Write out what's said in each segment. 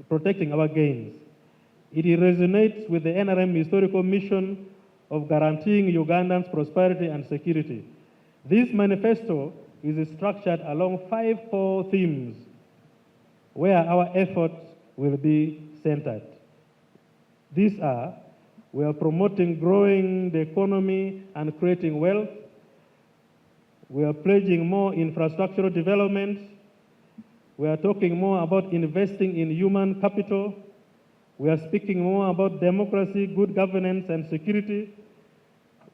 protecting our gains. It resonates with the NRM historical mission of guaranteeing Ugandans prosperity and security. This manifesto is structured along 5 core themes where our efforts will be centered. These are: we are promoting growing the economy and creating wealth. We are pledging more infrastructural development. We are talking more about investing in human capital. We are speaking more about democracy, good governance, and security.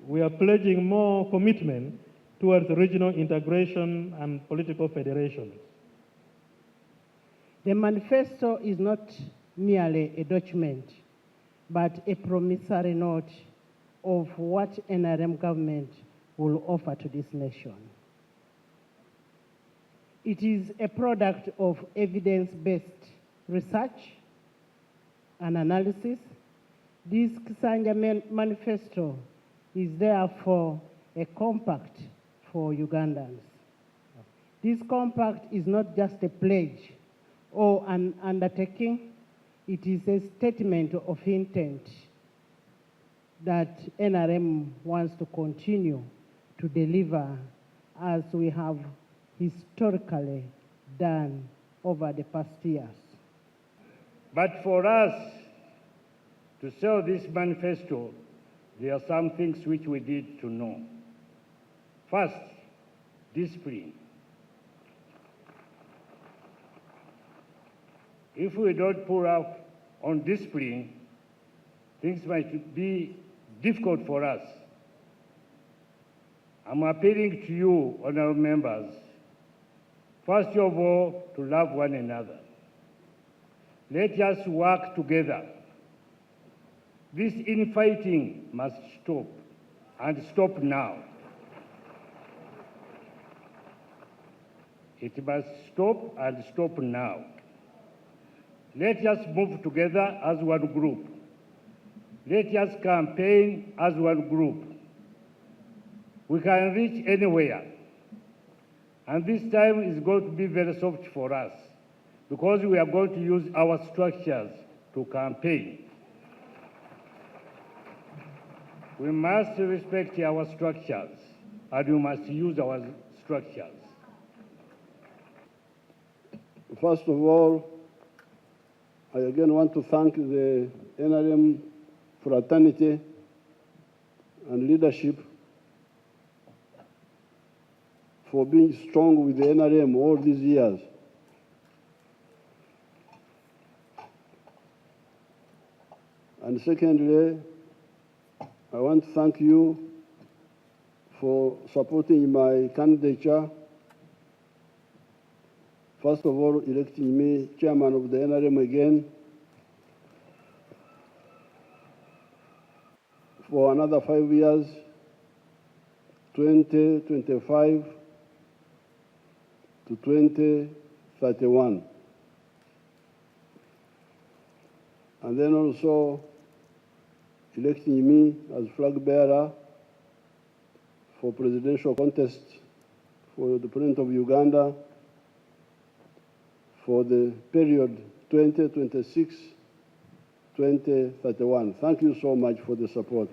We are pledging more commitment towards regional integration and political federation. The manifesto is not merely a document, but a promissory note of what NRM government will offer to this nation. It is a product of evidence-based research and analysis. This Kisanja Manifesto is therefore a compact for Ugandans. This compact is not just a pledge or an undertaking, it is a statement of intent that NRM wants to continue to deliver as we have historically done over the past years. But for us to sell this manifesto, there are some things which we need to know. First, discipline. If we don't pull up on discipline, things might be difficult for us. I'm appealing to you, honorable members, first of all, to love one another. Let us work together. This infighting must stop, and stop now. It must stop and stop now. Let us move together as one group. Let us campaign as one group. We can reach anywhere. And this time is going to be very soft for us because we are going to use our structures to campaign. We must respect our structures and we must use our structures. First of all, I again want to thank the NRM fraternity and leadership for being strong with the NRM all these years. And secondly, I want to thank you for supporting my candidature. First of all, electing me chairman of the NRM again for another 5 years, 2025 to 2031. And then also electing me as flag bearer for presidential contest for the President of Uganda for the period 2026-2031. Thank you so much for the support.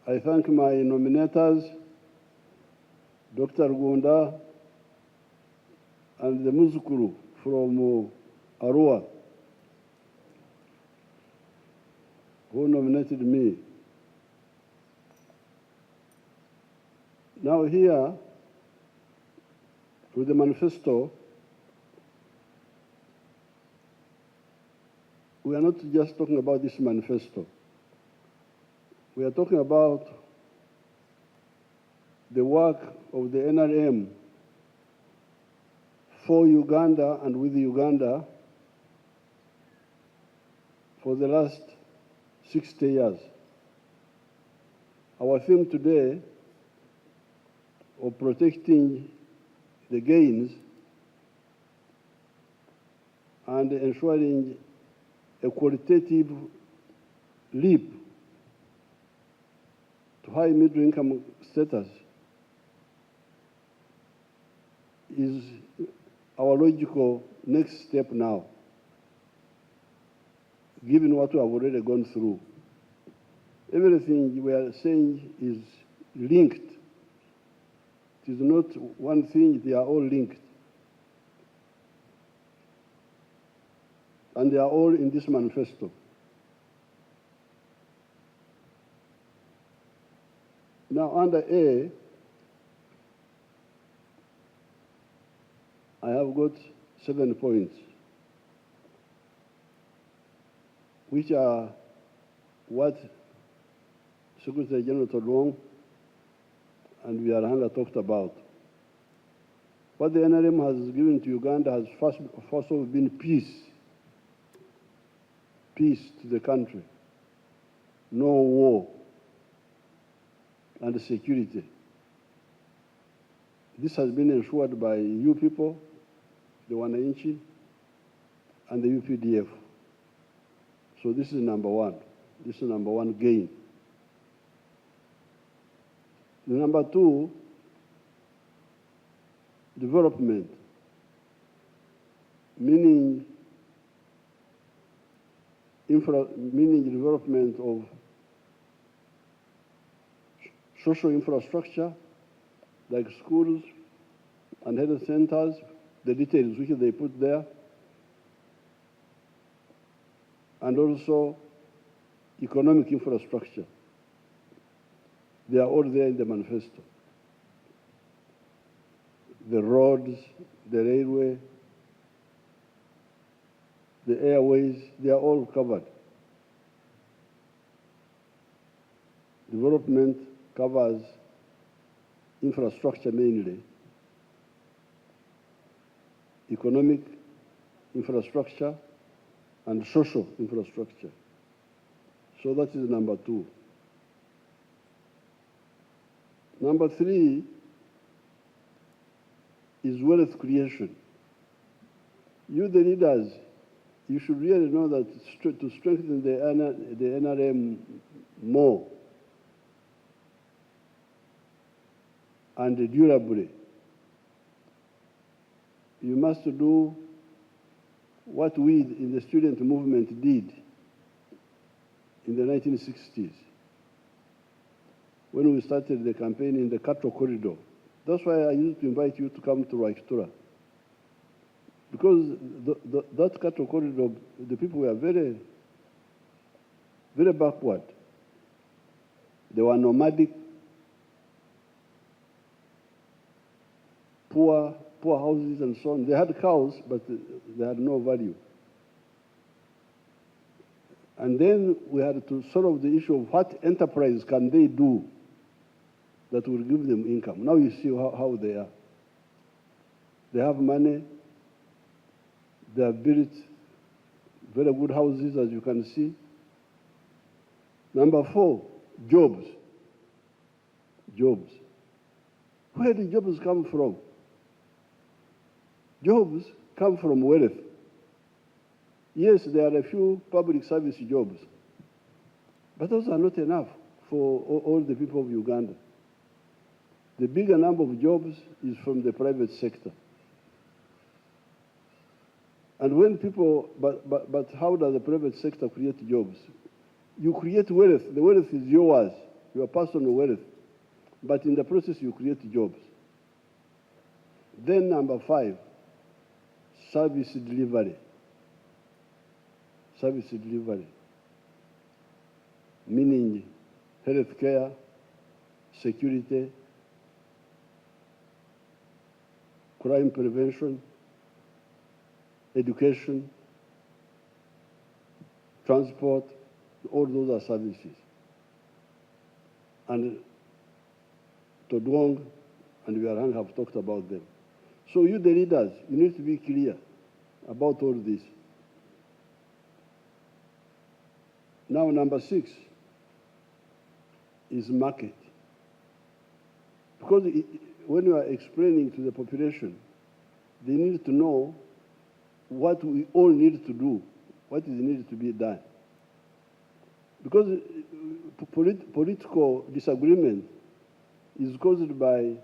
I thank my nominators, Dr. Gunda and the Muzukuru from Arua, who nominated me. Now here, with the manifesto, we are not just talking about this manifesto. We are talking about the work of the NRM for Uganda and with Uganda for the last 60 years. Our theme today of protecting the gains and ensuring a qualitative leap to high middle income status is our logical next step now, given what we have already gone through. Everything we are saying is linked. It is not one thing, they are all linked. And they are all in this manifesto. Now, under A, I have got 7 points, which are what Secretary General Todwong and Vyarahanga talked about. What the NRM has given to Uganda has first of all been peace. Peace to the country. No war. And security. This has been ensured by you people, the Wananchi, and the UPDF. So this is number one. This is number one gain. The number two, development, meaning development of social infrastructure like schools and health centers, the details which they put there, and also economic infrastructure. They are all there in the manifesto. The roads, the railway, the airways, they are all covered. Development covers infrastructure mainly, economic infrastructure, and social infrastructure. So that is number two. Number three is wealth creation. You, the leaders, you should really know that to strengthen the NRM more and durably, you must do what we in the student movement did in the 1960s when we started the campaign in the cattle corridor. That's why I used to invite you to come to Raikitura. Because that cattle corridor, the people were very, very backward. They were nomadic, poor houses and so on. They had cows, but they had no value. And then we had to solve the issue of what enterprise can they do that will give them income. Now you see how they are. They have money. They have built very good houses, as you can see. Number four, jobs. Jobs. Where do jobs come from? Jobs come from wealth. Yes, there are a few public service jobs, but those are not enough for all the people of Uganda. The bigger number of jobs is from the private sector. And when people, but how does the private sector create jobs? You create wealth. The wealth is yours, your personal wealth. But in the process, you create jobs. Then number five, service delivery. Service delivery, meaning healthcare, security, crime prevention, education, transport, all those are services. And Todwong and Vyarahanga have talked about them. So you, the leaders, you need to be clear about all this. Now, number six is market. Because when you are explaining to the population, they need to know what we all need to do, what is needed to be done. Because political disagreement is caused by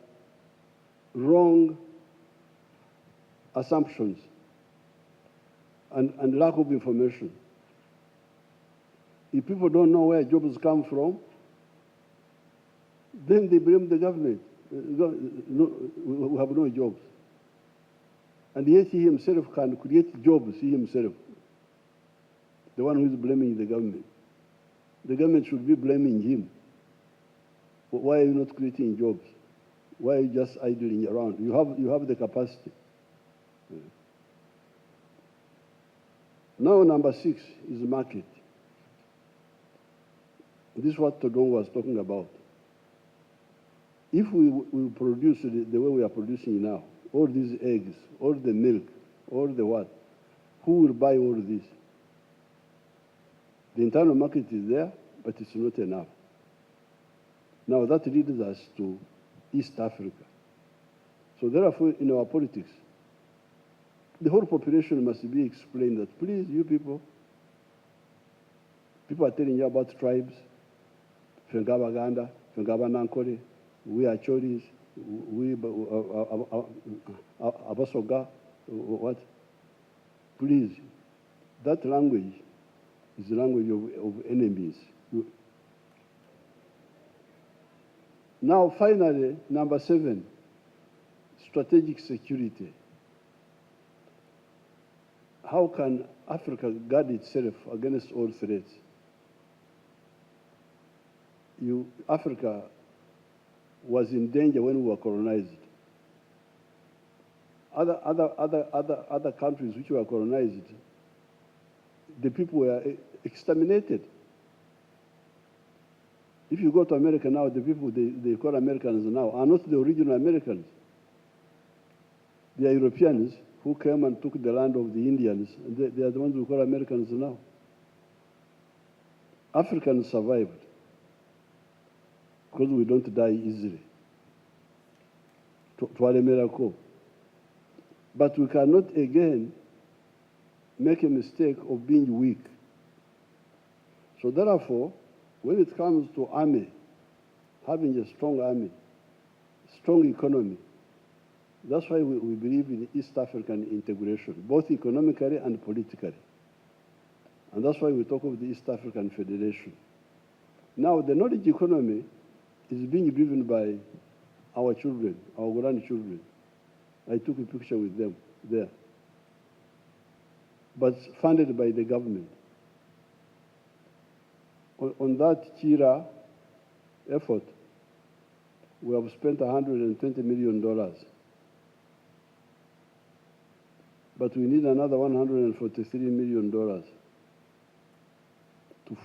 wrong assumptions and lack of information. If people don't know where jobs come from, then they blame the government. We have no jobs. And yet he himself can create jobs, he himself, the one who is blaming the government. The government should be blaming him. Why are you not creating jobs? Why are you just idling around? You have the capacity. Now, number 6 is market. This is what Todong was talking about. If we produce the way we are producing now, all these eggs, all the milk, all the what, who will buy all this? The internal market is there, but it's not enough. Now that leads us to East Africa. So therefore, in our politics, the whole population must be explained that, please, you people are telling you about tribes, Fengabaganda, Fengabanankole, we are Choris, we Abasoga, what? Please, that language is the language of enemies. Now, finally, number 7, strategic security. How can Africa guard itself against all threats? Africa was in danger when we were colonized. Other countries which were colonized, the people were exterminated. If you go to America now, the people they call Americans now are not the original Americans. They are Europeans who came and took the land of the Indians, and they are the ones who call Americans now. Africans survived because we don't die easily. To a miracle. But we cannot again make a mistake of being weak. So therefore, when it comes to army, having a strong army, strong economy, that's why we believe in East African integration, both economically and politically. And that's why we talk of the East African Federation. Now, the knowledge economy is being driven by our children, our grandchildren. I took a picture with them there. But funded by the government. On that Chira effort, we have spent $120 million. But we need another $143 million to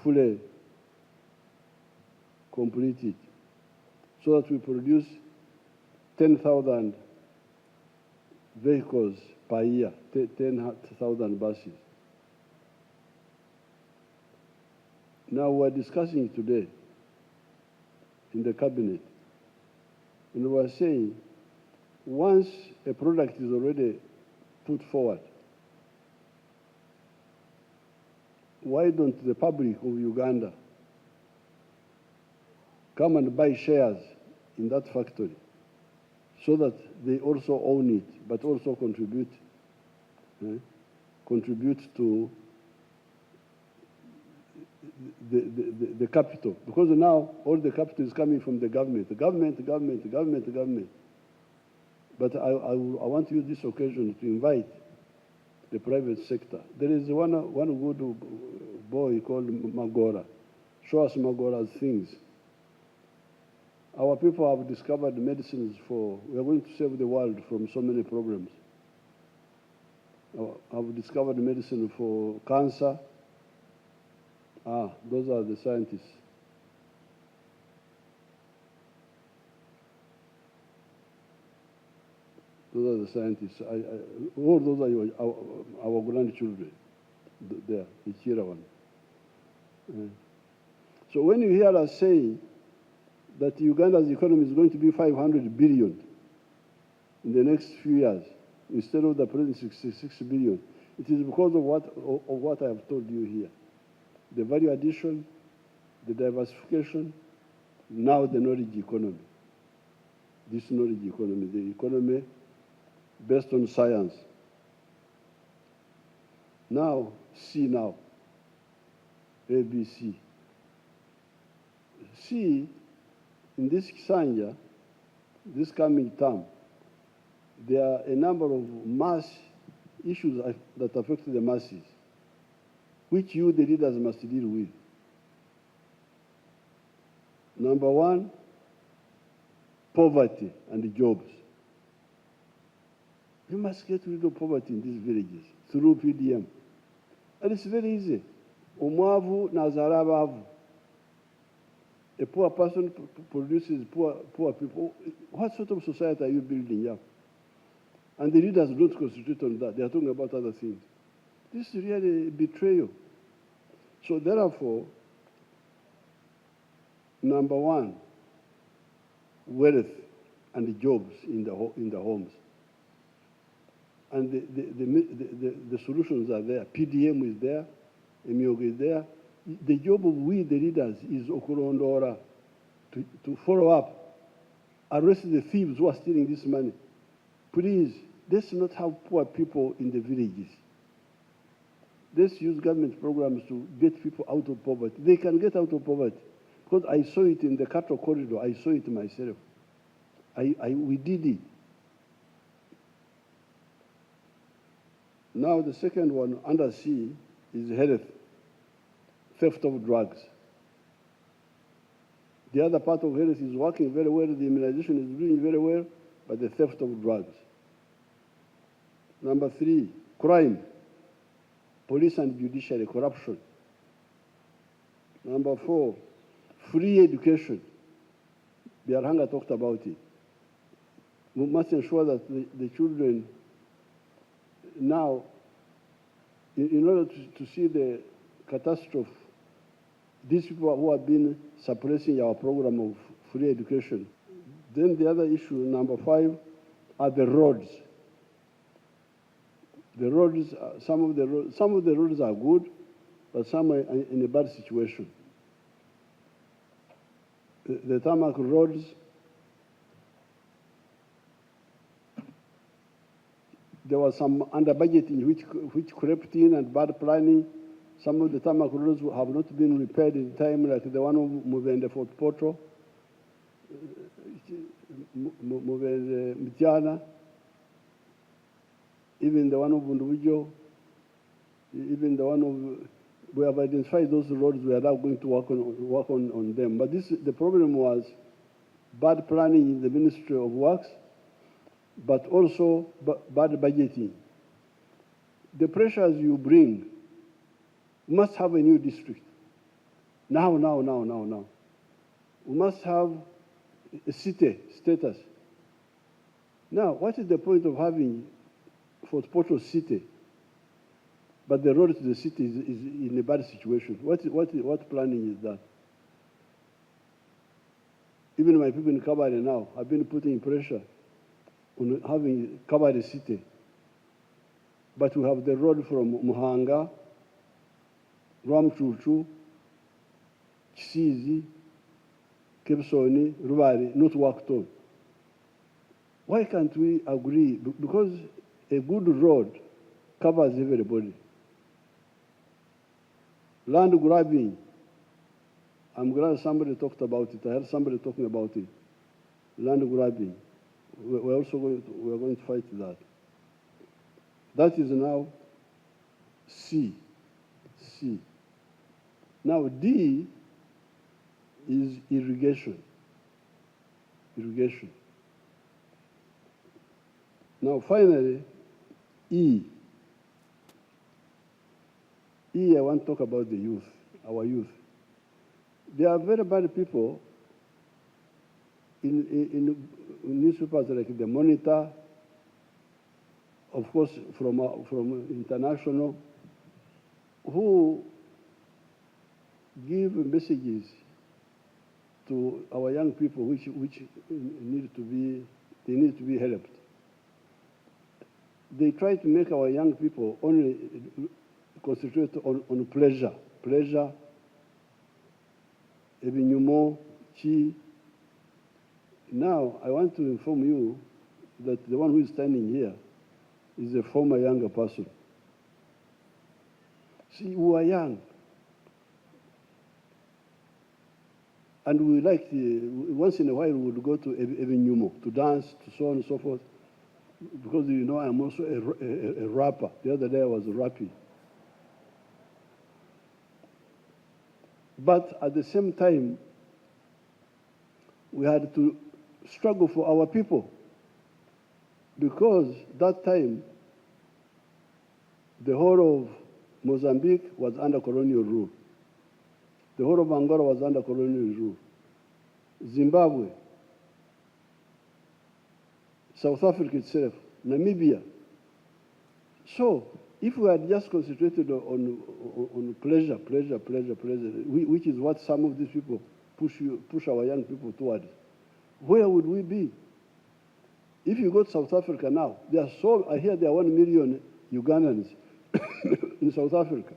fully complete it, so that we produce 10,000 vehicles per year, 10,000 buses. Now we're discussing today in the cabinet, and we're saying once a product is already put forward, why don't the public of Uganda come and buy shares in that factory so that they also own it, but also contribute to the capital? Because now all the capital is coming from the government. The government. But I want to use this occasion to invite the private sector. There is one good boy called Magora. Show us Magora's things. Our people have discovered medicines we are going to save the world from so many problems. Have discovered medicine for cancer. Those are the scientists. Those are the scientists. All those are our grandchildren. There, the Chira one. So when you hear us say that Uganda's economy is going to be 500 billion in the next few years, instead of the present 66 billion, it is because of what I have told you here. The value addition, the diversification, now the knowledge economy. This knowledge economy, the economy based on science, Now, C now, A, B, C. C, in this Kisanja, this coming term, there are a number of mass issues that affect the masses, which you, the leaders, must deal with. Number one, poverty and jobs. You must get rid of poverty in these villages through PDM. And it's very easy. Omwavu nazara abavu. A poor person produces poor people. What sort of society are you building up? And the leaders don't concentrate on that. They are talking about other things. This is really a betrayal. So therefore, number one, wealth and jobs in the homes. And the solutions are there. PDM is there, Emiogo is there. The job of we, the leaders, is Okurondora, to follow up, arrest the thieves who are stealing this money. Please, let's not have poor people in the villages. Let's use government programs to get people out of poverty. They can get out of poverty, because I saw it in the cattle corridor. I saw it myself. We did it. Now the second one, under C, is health, theft of drugs. The other part of health is working very well, the immunization is doing very well, but the theft of drugs. Number three, crime, police and judiciary, corruption. Number four, free education. Biarhanga talked about it. We must ensure that the children now, in order to see the catastrophe, these people who have been suppressing our program of free education. Then the other issue, number five, are the roads. The roads, some of the roads are good, but some are in a bad situation. The tarmac roads, there was some under-budgeting which crept in, and bad planning. Some of the tarmac roads have not been repaired in time, like the one of Muvende Fort Poto, Muvende Mtiana, even the one of Bundujo, even the one of, we have identified those roads. We are now going to work on them. But the problem was bad planning in the Ministry of Works, but also bad budgeting. The pressures you bring, we must have a new district. Now. We must have a city status. Now, what is the point of having Fort Portal city, but the road to the city is in a bad situation? What planning is that? Even my people in Kabale now have been putting pressure on having Kabale city. But we have the road from Muhanga, Rwamchuchu, Kisizi, Kebsoni, Rubari, not worked on. Why can't we agree? Because a good road covers everybody. Land grabbing, I'm glad somebody talked about it. I heard somebody talking about it. Land grabbing. We're going to fight that. That is now C. Now D is irrigation. Now finally, E, I want to talk about the youth, our youth. There are very bad people in newspapers like the Monitor, of course from international, who give messages to our young people which need to be helped. They try to make our young people only concentrate on pleasure, ebinyumo, chi. Now, I want to inform you that the one who is standing here is a former younger person. See, we were young. And we liked, once in a while, we would go to Evinyumo to dance, to so on and so forth. Because, you know, I'm also a rapper. The other day I was rapping. But at the same time, we had to struggle for our people. Because that time, the whole of Mozambique was under colonial rule. The whole of Angola was under colonial rule. Zimbabwe, South Africa itself, Namibia. So, if we had just concentrated on pleasure, which is what some of these people push our young people towards, where would we be? If you go to South Africa now, I hear there are 1 million Ugandans in South Africa.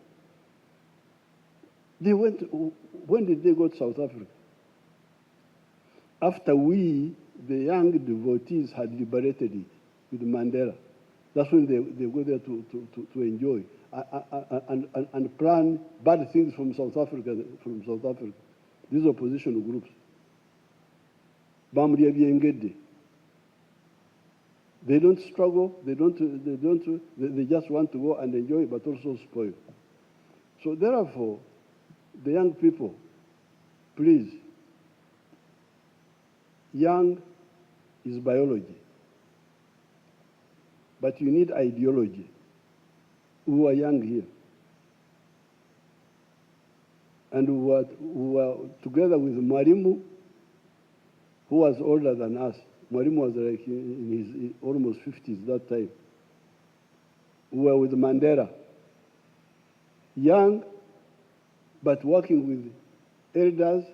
When did they go to South Africa? After we, the young devotees, had liberated it with Mandela. That's when they go there to enjoy and plan bad things from South Africa. These opposition groups. They don't struggle, they just want to go and enjoy, but also spoil. So therefore, the young people, please, young is biology, but you need ideology. We are young here. And we were together with Mwalimu, who was older than us. Mwalimu was like in his almost 50s that time. We were with Mandela, young, but working with elders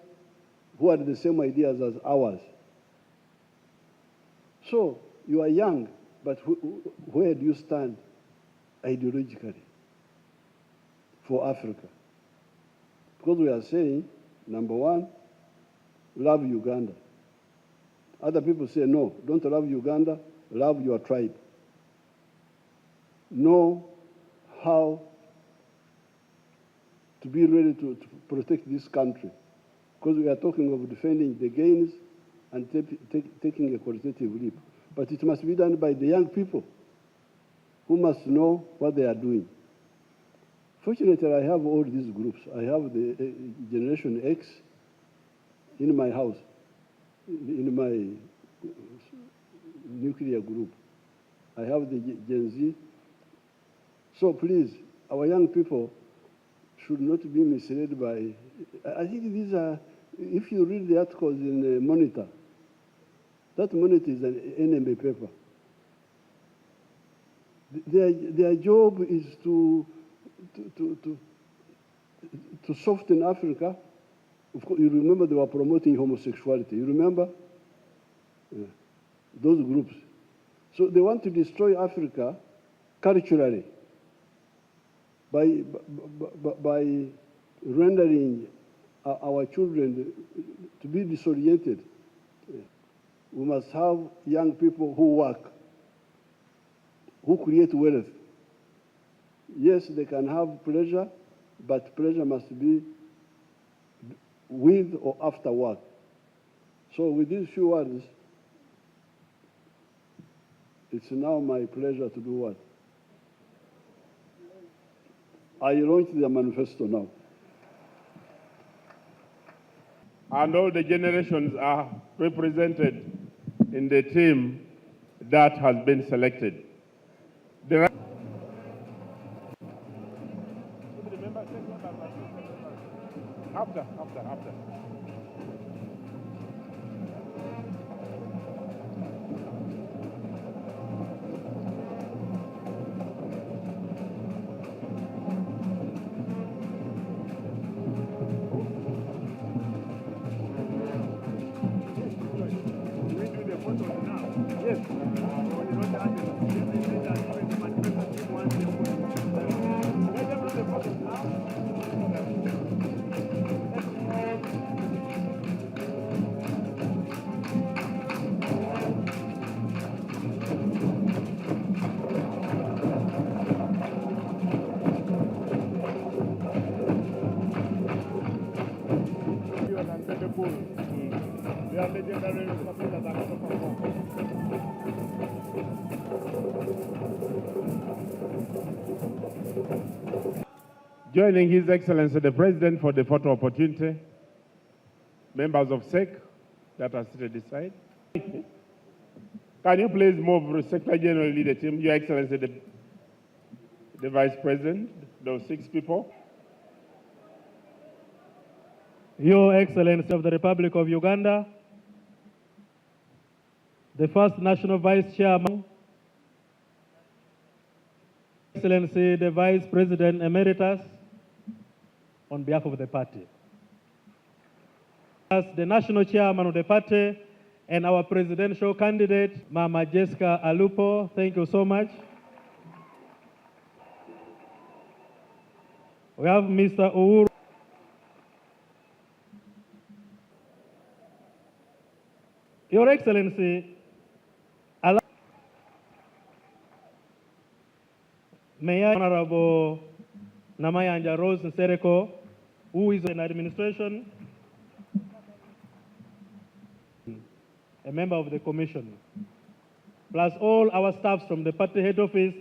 who had the same ideas as ours. So you are young, but where do you stand ideologically for Africa? Because we are saying, number one, love Uganda. Other people say, no, don't love Uganda, love your tribe. Know how to be ready to protect this country. Because we are talking of defending the gains and taking a qualitative leap. But it must be done by the young people who must know what they are doing. Fortunately, I have all these groups. I have the Generation X in my house, in my nuclear group. I have the Gen Z. So please, our young people should not be misled by, I think these are, if you read the articles in Monitor, that Monitor is an NMA paper. Their job is to soften Africa. Of course, you remember they were promoting homosexuality. You remember? Yeah. Those groups. So they want to destroy Africa culturally by rendering our children to be disoriented. Yeah. We must have young people who work, who create wealth. Yes, they can have pleasure, but pleasure must be with or after work. So with these few words, it's now my pleasure to do what? I launched the manifesto now. And all the generations are represented in the team that has been selected. After. Joining His Excellency the President for the photo opportunity, members of SEC that are seated this side. Can you please move Secretary General lead the team, Your Excellency the Vice President, those 6 people. Your Excellency of the Republic of Uganda, the first National Vice Chairman, Excellency the Vice President Emeritus, on behalf of the party. As the National Chairman of the party and our presidential candidate, Mama Jessica Alupo, thank you so much. We have Mr. Uhuru. Your Excellency, Mayor Honorable Namayanja Rose Nsereko, who is in administration, a member of the commission, plus all our staffs from the party head office